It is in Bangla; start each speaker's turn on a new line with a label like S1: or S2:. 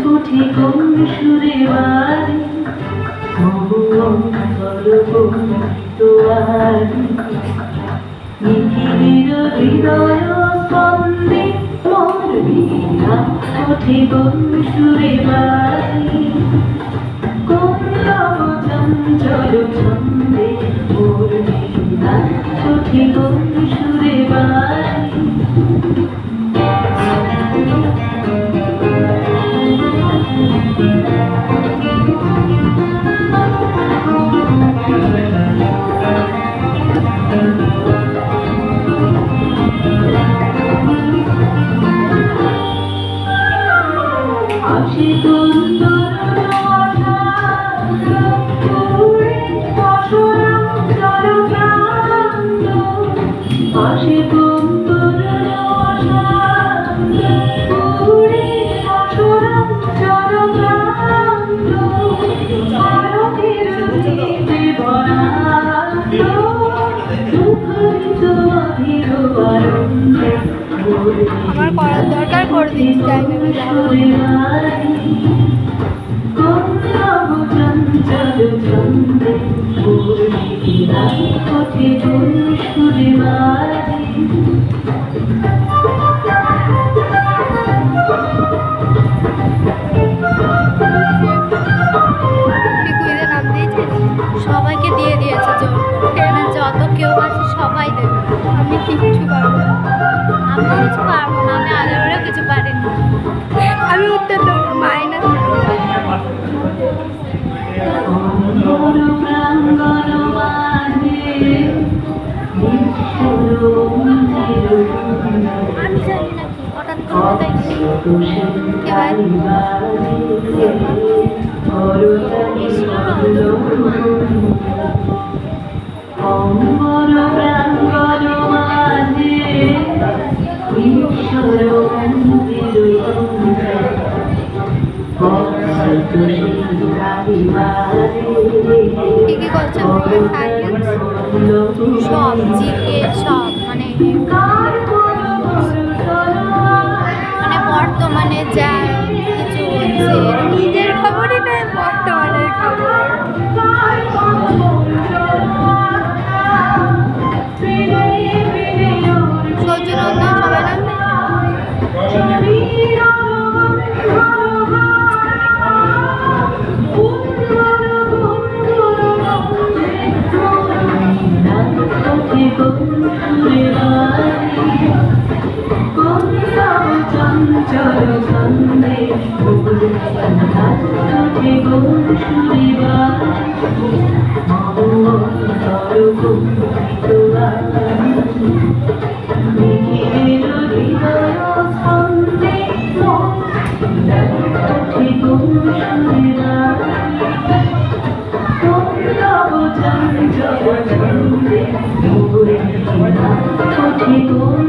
S1: উঠি কোন সুরে বাড়ি নিখিলের হৃদয় স্পন্দে মোর বীণা উঠি কোন সুরে বাড়ি কোন লব চঞ্চল ছন্দে মোর বীণা উঠি কোন সুরে বাড়ি
S2: আমার করার দরকার করে দিচ্ছি তাই সবাইকে দিয়ে দিয়েছে ট্রেনে যত কেউ আছে সবাই দেবে আমি কিচ্ছু পারবো না আমি কিছু পারবো না আমি আলাদাও কিছু পারি না আমি উত্তর দেবো মাইনাস আমি জানি না কি হঠাৎ করে কি করছে সব জিকে সব মানে বর্তমানে যা কিছু হচ্ছে নিজের খবরই নয় বর্তমানের খবর সৌজনন্দন সবাই নামবে
S1: চঞ্চল ছন্দে চঞ্চল ছন্দে